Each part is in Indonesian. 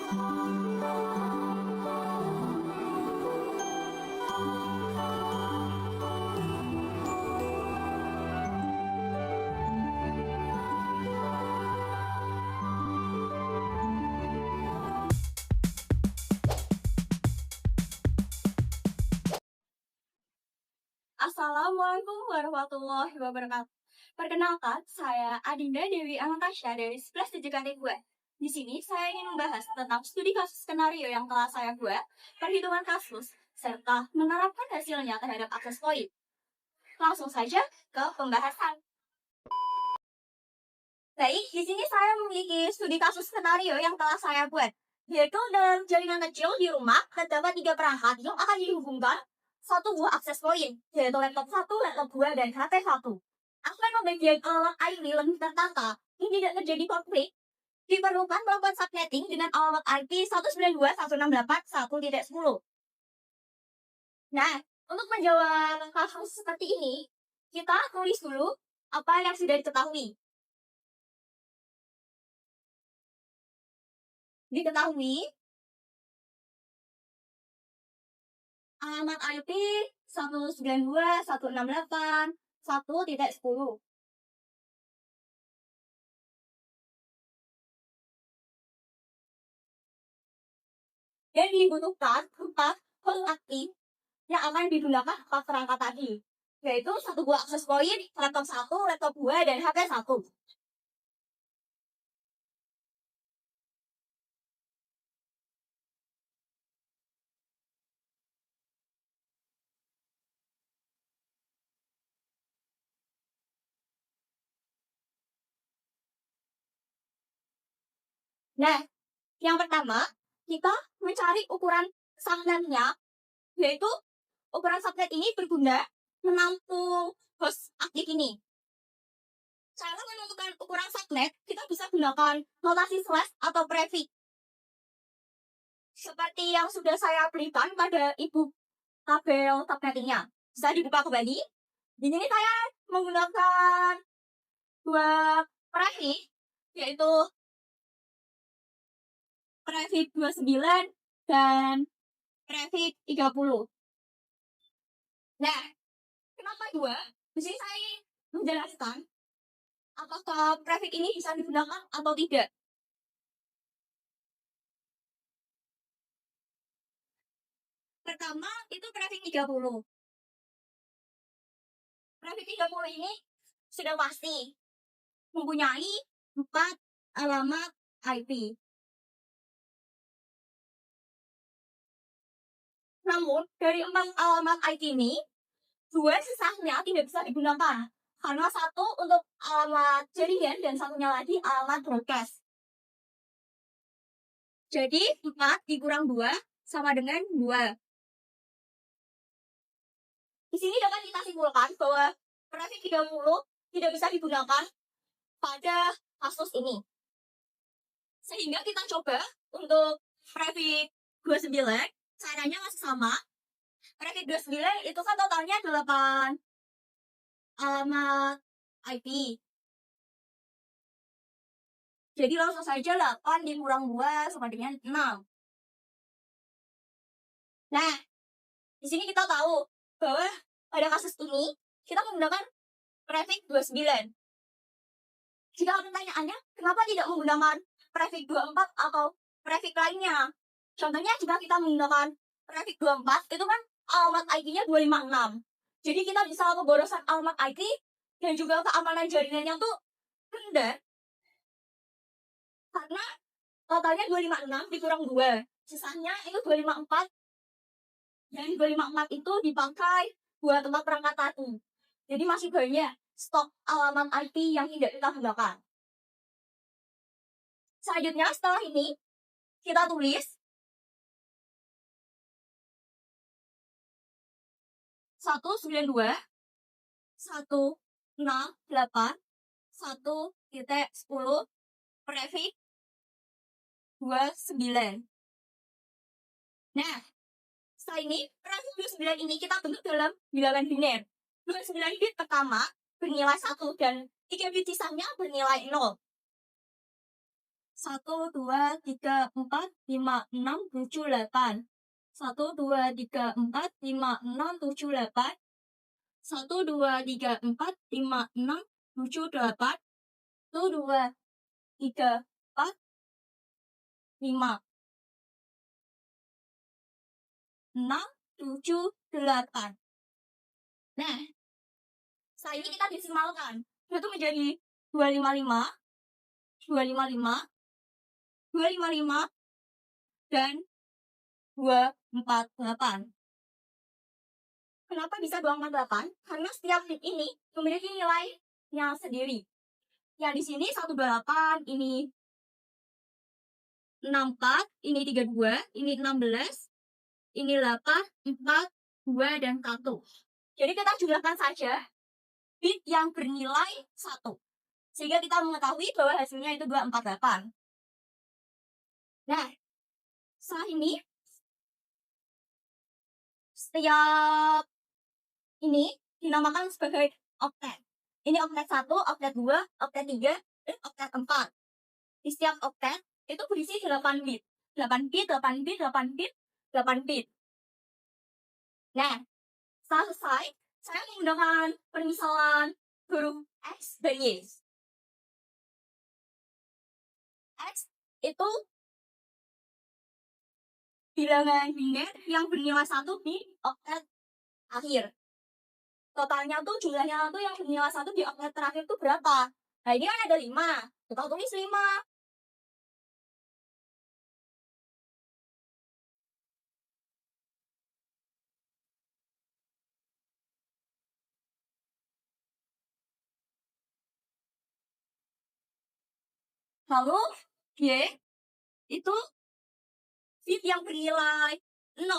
Assalamualaikum warahmatullahi wabarakatuh. Perkenalkan, saya Adinda Dewi Anastasia dari 11 JKT gue. Di sini saya ingin membahas tentang studi kasus skenario yang telah saya buat, perhitungan kasus, serta menerapkan hasilnya terhadap akses poin. Langsung saja ke pembahasan. Baik, di sini saya memiliki studi kasus skenario yang telah saya buat, yaitu dalam jaringan kecil di rumah terdapat 3 perangkat yang akan dihubungkan satu buah akses poin, yaitu laptop 1, laptop 2, dan HP 1. Agar membagian alamat IP lebih tertata, ini tidak terjadi konflik, diperlukan melakukan subnetting dengan alamat IP 192.168.1.10. Nah, untuk menjawab kasus seperti ini, kita tulis dulu apa yang sudah diketahui. Alamat IP 192.168.1.10. Dan dibutuhkan 4 host aktif yang akan digunakan 4 perangkat tadi, yaitu 1 buah akses poin, laptop 1, laptop 2, dan HP 1. Nah, yang pertama, kita mencari ukuran subnetnya, yaitu ukuran subnet ini berguna menampung host aktif ini. Cara menentukan ukuran subnet, kita bisa gunakan notasi slash atau prefix. Seperti yang sudah saya berikan pada ibu tabel subnettingnya. Bisa dibuka kembali. Di sini saya menggunakan 2 prefix, yaitu prefix 29 dan prefix 30. Nah, kenapa 2? Di sini saya menjelaskan apakah prefix ini bisa digunakan atau tidak. Pertama, itu prefix 30. Prefix 30 ini sudah pasti mempunyai 4 alamat IP. Namun, dari 4 alamat IP ini, 2 sisanya tidak bisa digunakan. Karena 1 untuk alamat jaringan dan satunya lagi alamat broadcast. Jadi, 4 dikurang 2 sama dengan 2. Di sini dapat kita simpulkan bahwa prefix 30 tidak bisa digunakan pada kasus ini. Sehingga kita coba untuk prefix 29, caranya masih sama. Prefix 29 itu kan totalnya 8 alamat IP. Jadi langsung saja 8 dikurang 2 sama dengan 6. Nah, di sini kita tahu bahwa pada kasus ini kita menggunakan prefix 29. Jika pertanyaannya, kenapa tidak menggunakan prefix 24 atau prefix lainnya? Contohnya jika kita menggunakan prefix 24, itu kan alamat IP-nya 256. Jadi kita bisa pemborosan alamat IP dan juga keamanan jaringannya tuh rendah. Karena totalnya 256 dikurang 2. Sisanya itu 254. Dan 254 itu dipakai buat tempat perangkat tadi. Jadi masih banyak stok alamat IP yang tidak kita gunakan. Selanjutnya setelah ini kita tulis 192.168.1.10 prefix 29. Nah, setelah ini prefix 29 ini kita bentuk dalam bilangan biner. 29 bit pertama bernilai 1 dan 3 bit sisanya bernilai 0. 1, 2, 3, 4, 5, 6, 7, 8. 1, 2, 3, 4, 5, 6, 7, 8. 1, 2, 3, 4, 5, 6, 7, 8. 1, 2, 3, 4, 5, 6, 7, 8. Nah, setelah ini kita desimalkan. Itu menjadi 255, 255, 255, dan 248. Kenapa bisa 248? Karena setiap bit ini memiliki nilainya sendiri. Yang di sini 128, ini 64, ini 32, ini 16, ini 8, 4, 2, dan 1. Jadi kita jumlahkan saja bit yang bernilai 1. Sehingga kita mengetahui bahwa hasilnya itu 248. Nah, setelah ini, setiap ini dinamakan sebagai oktet. Ini oktet 1, oktet 2, oktet 3, dan oktet 4. Di setiap oktet itu berisi 8 bit. 8 bit, 8 bit, 8 bit, 8 bit. Nah, setelah selesai, saya menggunakan permisalan huruf X dan Y. X itu bilangan biner yang bernilai 1 di oktet akhir. Totalnya tuh jumlahnya tuh yang bernilai 1 di oktet terakhir tuh berapa? Nah, ini kan ada 5. Kita tulis 5. Lalu Y itu bit yang bernilai 0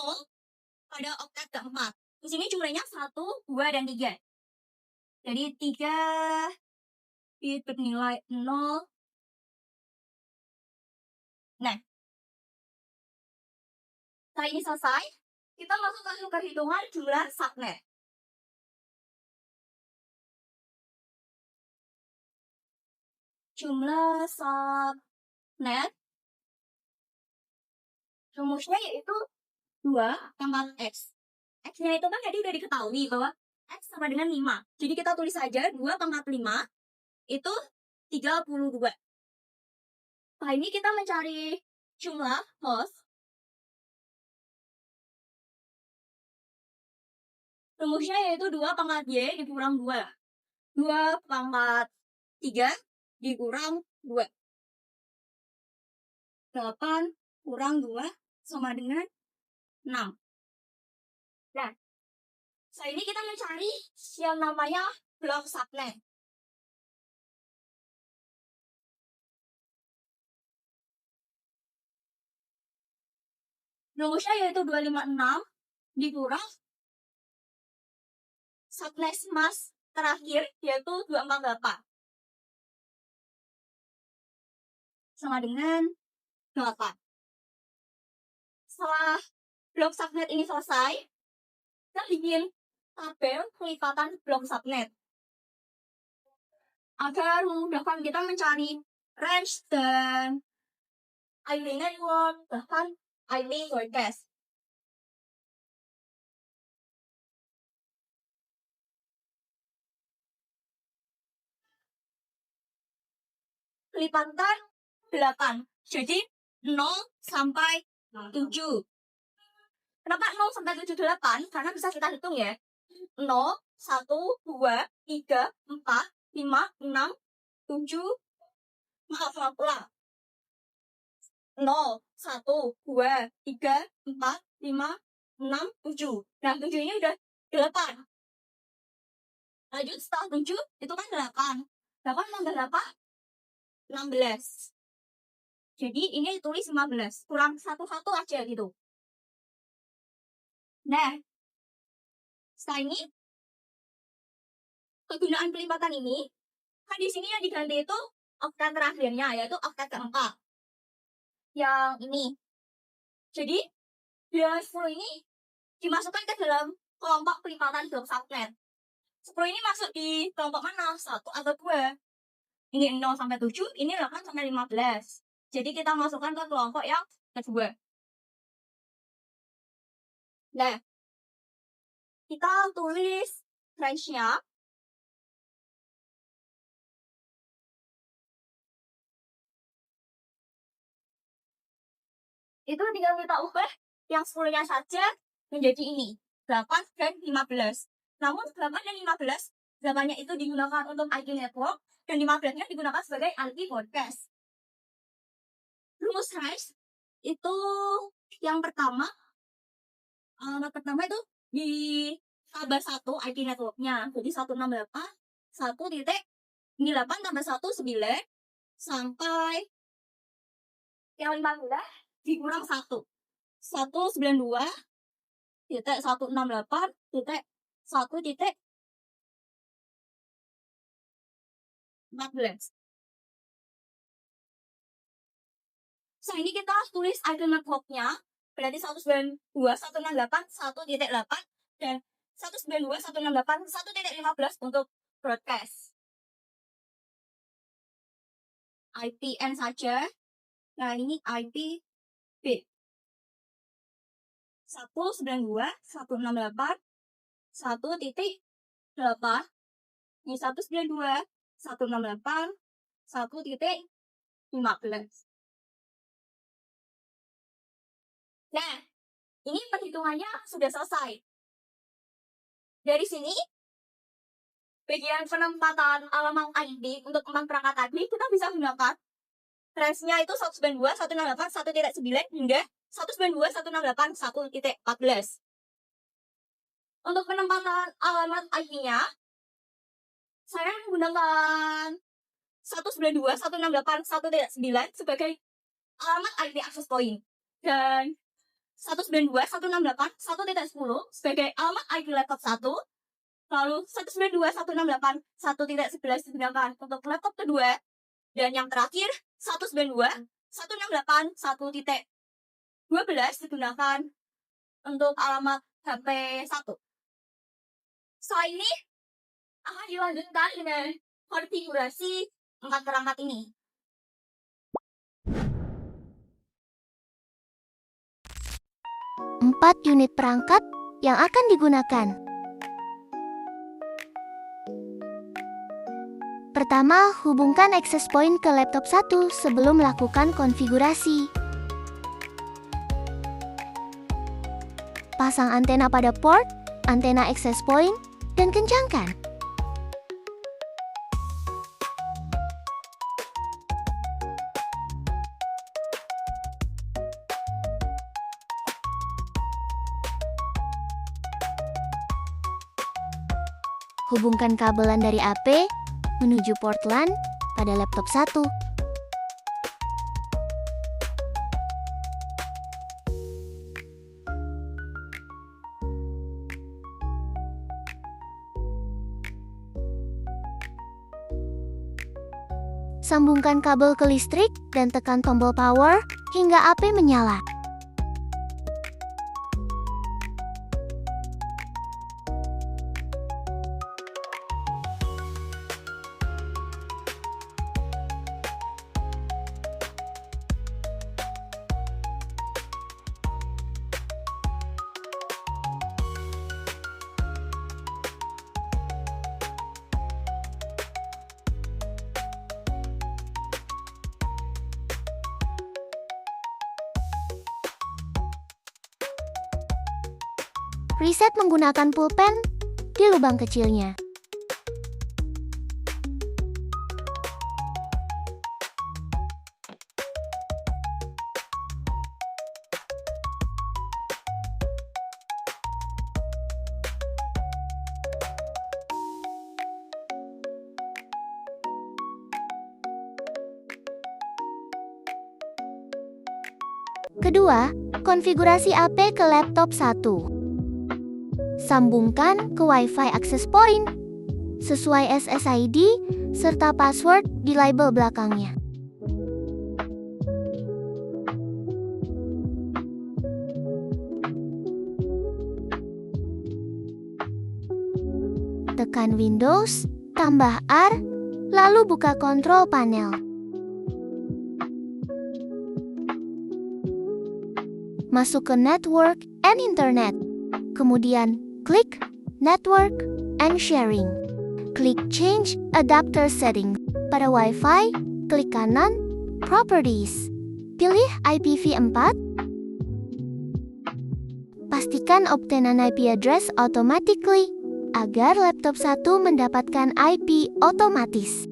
pada oktet keempat. Di sini jumlahnya 1, 2, dan 3. Jadi 3 bit bernilai 0. Nah, setelah ini selesai, kita masukkan ke perhitungan jumlah subnet. Jumlah subnet rumusnya yaitu 2 pangkat X. X-nya itu kan tadi udah diketahui bahwa X sama dengan 5. Jadi kita tulis saja 2 pangkat 5 itu 32. Nah, ini kita mencari jumlah host. Rumusnya yaitu 2 pangkat Y dikurang 2. 2 pangkat 3 dikurang 2. 8 kurang 2 sama dengan 6. Nah, setelah ini kita mencari yang namanya blok subnet. Rumusnya yaitu 256 dikurang subnet mas terakhir yaitu 248. Sama dengan 8. Setelah blok subnet ini selesai, kita bikin tabel kelipatan blok subnet agar memudahkan kita mencari range dan IP network, bahkan IP broadcast. Kelipatan 8. Jadi 0 sampai 7. Kenapa 0 sampai 7 8? Karena bisa kita hitung ya. 0, 1, 2, 3, 4, 5, 6, 7. Maaf ulang. 0, 1, 2, 3, 4, 5, 6, 7. Nah, 7 ini udah 8. Lanjut setelah 7 itu kan 8. 8 tambah 8 16. Jadi ini tulis 15. Kurang 1 aja gitu. Nah, setelah ini kegunaan pelipatan ini kan di sini yang diganti itu oktet terakhirnya yaitu oktet keempat. Yang ini. Jadi bilangan 10 ini dimasukkan ke dalam kelompok pelipatan blok subnet. 10 ini masuk di kelompok mana? 1 atau 2? Ini 0 sampai 7, ini 8 sampai 15. Jadi kita masukkan ke kelompok yang kedua. Nah, kita tulis range-nya. Itu tinggal kita ubah yang 10-nya saja menjadi ini, 8 dan 15. Namun 8 dan 15, 8-nya itu digunakan untuk IP network, dan 15-nya digunakan sebagai IP broadcast. Rumus range itu yang pertama, alamat pertama itu di tambah 1 IP networknya. Jadi 168, 1.8 tambah 1, 9, sampai yang 15 dikurang 1. 192 titik 168 titik 1 titik 14. So, ini kita tulis IP networknya, berarti 192 168 1.8 dan 192 168 1.15 untuk broadcast. IPN saja. Nah, ini IP B. 192 168 1.8. Ini 192 168 1.15. Nah, ini perhitungannya sudah selesai. Dari sini, bagian penempatan alamat ID untuk 4 perangkat tadi, kita bisa gunakan range-nya itu 192 168 1.9 hingga 192 168 1.14. Untuk penempatan alamat IP-nya, saya menggunakan 192 168 1.9 sebagai alamat IP access point, dan 192 168 1.10 sebagai alamat IP laptop 1, lalu 192 168 1.11 digunakan untuk laptop kedua, dan yang terakhir 192 168 1.12 digunakan untuk alamat HP 1. Setelah ini akan dilanjutkan dengan konfigurasi 4 perangkat ini. Empat unit perangkat yang akan digunakan. Pertama, hubungkan access point ke laptop 1 sebelum melakukan konfigurasi. Pasang antena pada port, antena access point, dan kencangkan. Hubungkan kabelan dari AP menuju port LAN pada laptop 1. Sambungkan kabel ke listrik dan tekan tombol power hingga AP menyala. Reset menggunakan pulpen di lubang kecilnya. Kedua, konfigurasi AP ke laptop 1. Sambungkan ke Wi-Fi access point sesuai SSID serta password di label belakangnya. Tekan Windows, tambah R, lalu buka kontrol panel. masuk ke Network and Internet. Kemudian, klik Network and Sharing. Klik Change Adapter Setting. Pada Wi-Fi, klik kanan, Properties. Pilih IPv4. Pastikan obtain an IP address automatically agar laptop 1 mendapatkan IP otomatis.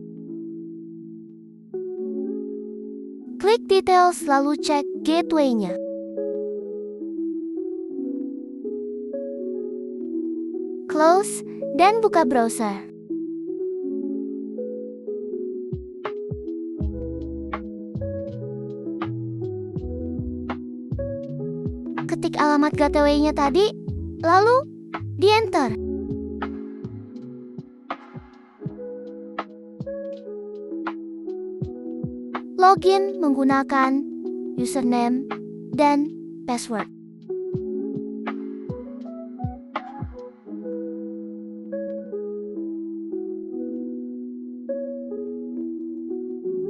Klik Details lalu cek gateway-nya. Close dan buka browser. Ketik alamat gateway-nya tadi, lalu di-enter. Login menggunakan username dan password.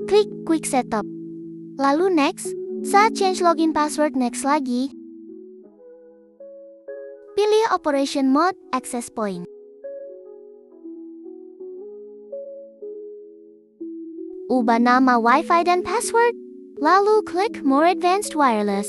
Klik Quick Setup. Lalu Next. Saat change login password, Next lagi. Pilih Operation Mode Access Point. Ubah nama Wi-Fi dan password. Lalu klik More Advanced Wireless.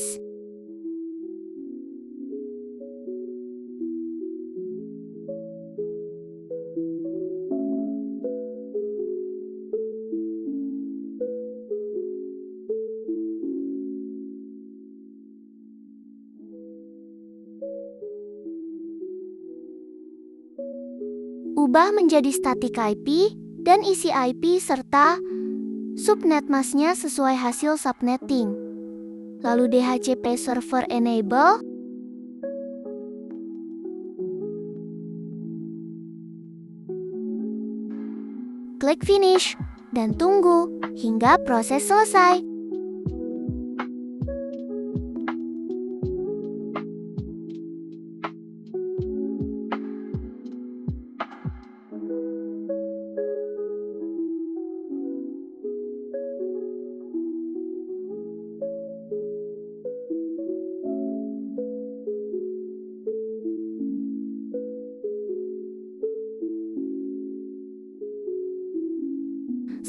Ubah menjadi static IP dan isi IP serta subnet masknya sesuai hasil subnetting. Lalu DHCP server enable. Klik finish dan tunggu hingga proses selesai.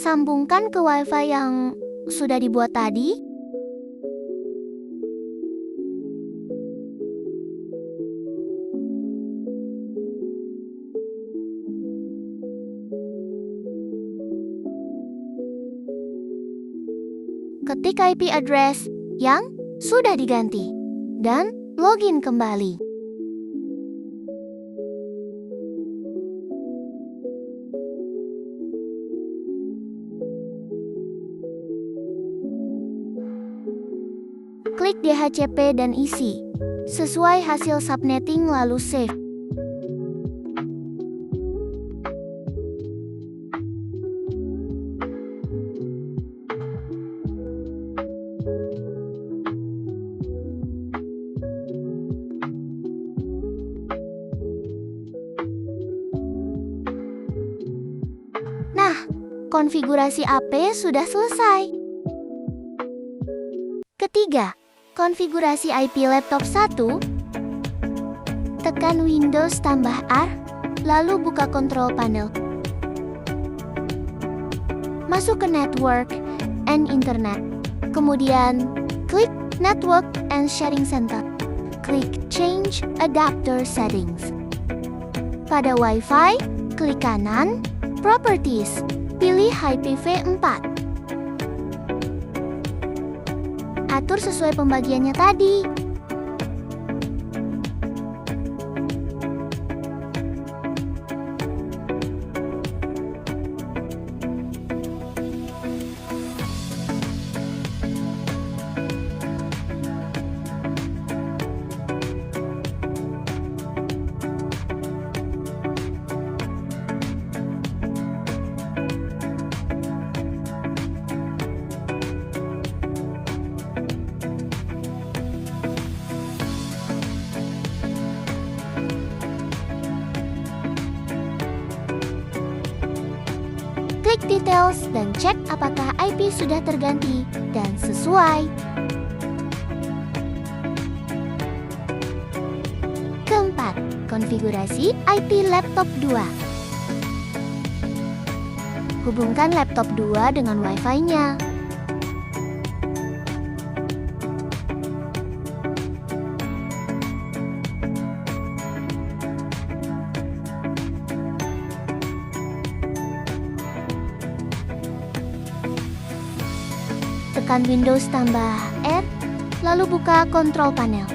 Sambungkan ke Wi-Fi yang sudah dibuat tadi. Ketik IP address yang sudah diganti dan login kembali. Klik DHCP dan isi sesuai hasil subnetting lalu save. Nah, konfigurasi AP sudah selesai. Ketiga, konfigurasi IP laptop 1. Tekan Windows tambah R, lalu buka Control Panel. Masuk ke Network and Internet. Kemudian, klik Network and Sharing Center. Klik Change Adapter Settings. Pada Wi-Fi, klik kanan, Properties. Pilih IPv4. Atur sesuai pembagiannya tadi. Klik Details dan cek apakah IP sudah terganti dan sesuai. konfigurasi IP laptop 2. Hubungkan laptop 2 dengan Wi-Fi-nya. Tekan Windows tambah R, lalu buka kontrol panel.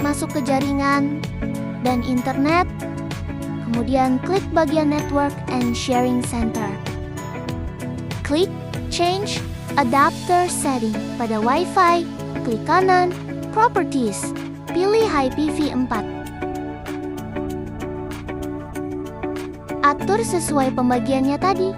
Masuk ke jaringan dan internet, kemudian klik bagian Network and Sharing Center. Klik Change Adapter Setting pada Wi-Fi, klik kanan, Properties, pilih IPv4. Atur sesuai pembagiannya tadi.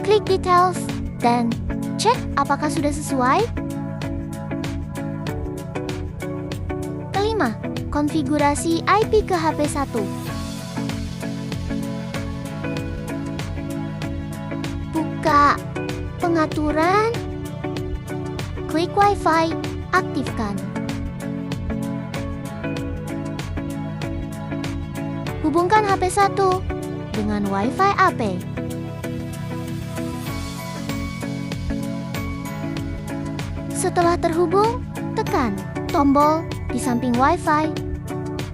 Klik Details dan cek apakah sudah sesuai. Kelima, konfigurasi IP ke HP 1. Buka pengaturan, klik Wi-Fi, aktifkan. Hubungkan HP 1 dengan Wi-Fi AP. Setelah terhubung, tekan tombol di samping Wi-Fi.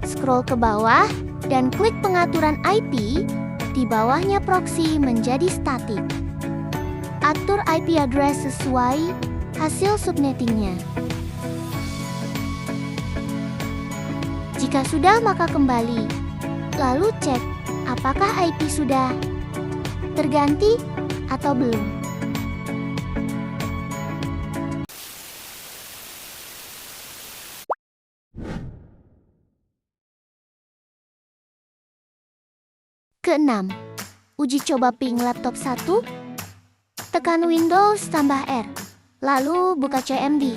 Scroll ke bawah dan klik pengaturan IP. Di bawahnya proxy menjadi statik. Atur IP address sesuai hasil subnettingnya. Jika sudah, maka kembali. Lalu cek apakah IP sudah terganti atau belum. Keenam, uji coba ping laptop 1. Tekan Windows tambah R, lalu buka CMD.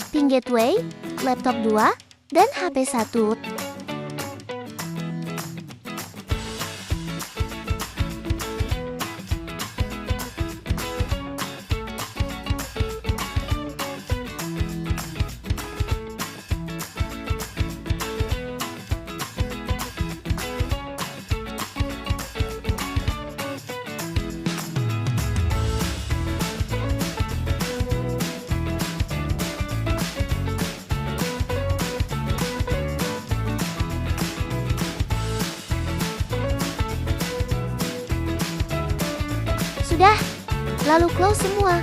Ping gateway, laptop 2, dan HP 1. Sudah, lalu close semua.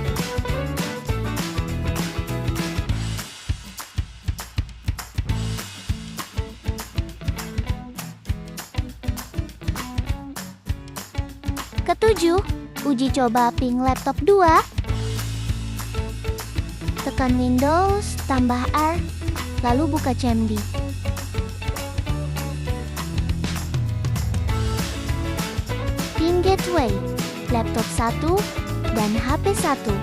Ketujuh, uji coba ping laptop 2. Tekan Windows tambah R, lalu buka CMD. Ping gateway, laptop 1 dan HP 1.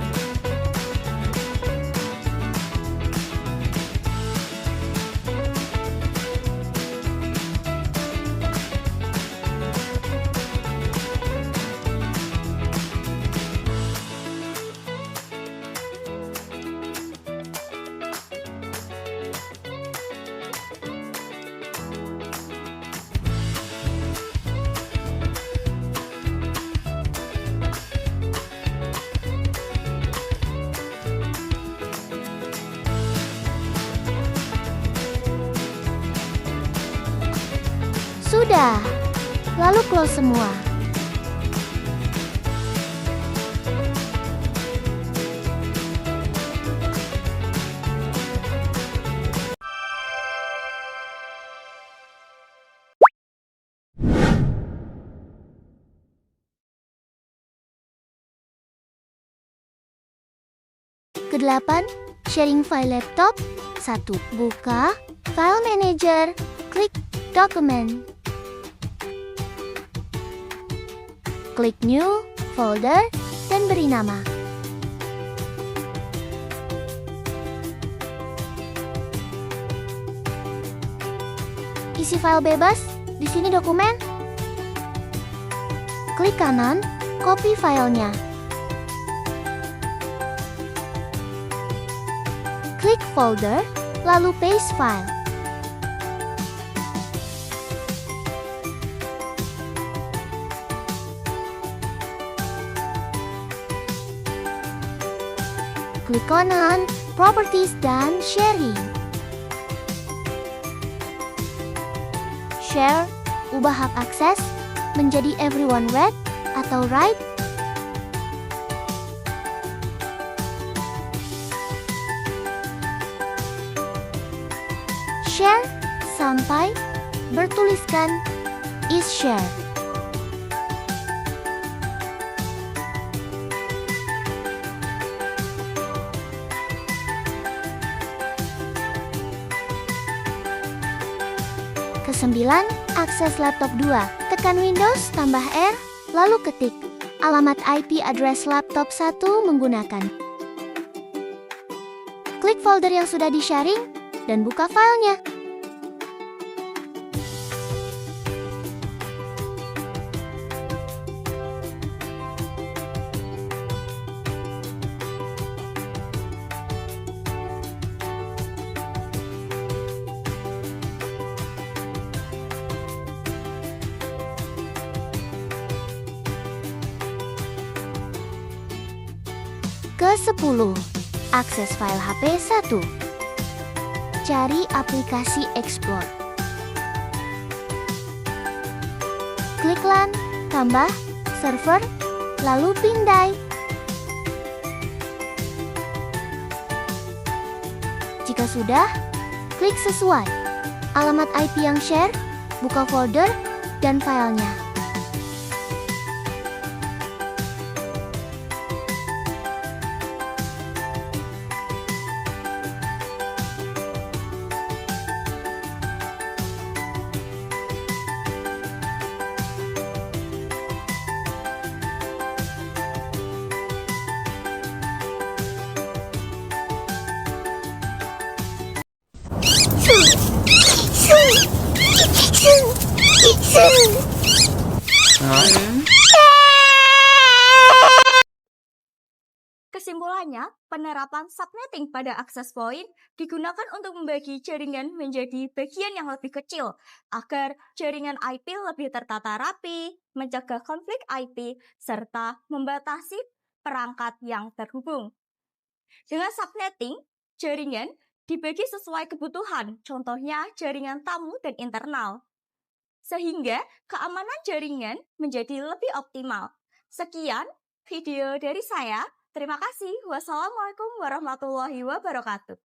Sudah, lalu close semua. Kedelapan, sharing file laptop. 1. Buka File Manager, klik Document. Klik New, Folder, dan beri nama. Isi file bebas, di sini dokumen. Klik kanan, copy filenya. Klik folder, lalu paste file. Klik kanan, properties dan sharing. Share, ubah hak akses menjadi everyone read atau write. Share sampai bertuliskan is share. Kesembilan, akses laptop 2. Tekan Windows tambah R, lalu ketik alamat IP address laptop 1 menggunakan. Klik folder yang sudah di-sharing dan buka filenya. Ke-10, akses file HP 1. Cari aplikasi Explore. Klik LAN, tambah, server, lalu pindai. Jika sudah, klik sesuai. Alamat IP yang share, buka folder, dan filenya. Kesimpulannya, penerapan subnetting pada access point digunakan untuk membagi jaringan menjadi bagian yang lebih kecil agar jaringan IP lebih tertata rapi, mencegah konflik IP, serta membatasi perangkat yang terhubung. Dengan subnetting, jaringan dibagi sesuai kebutuhan, contohnya jaringan tamu dan internal, sehingga keamanan jaringan menjadi lebih optimal. Sekian video dari saya. Terima kasih. Wassalamualaikum warahmatullahi wabarakatuh.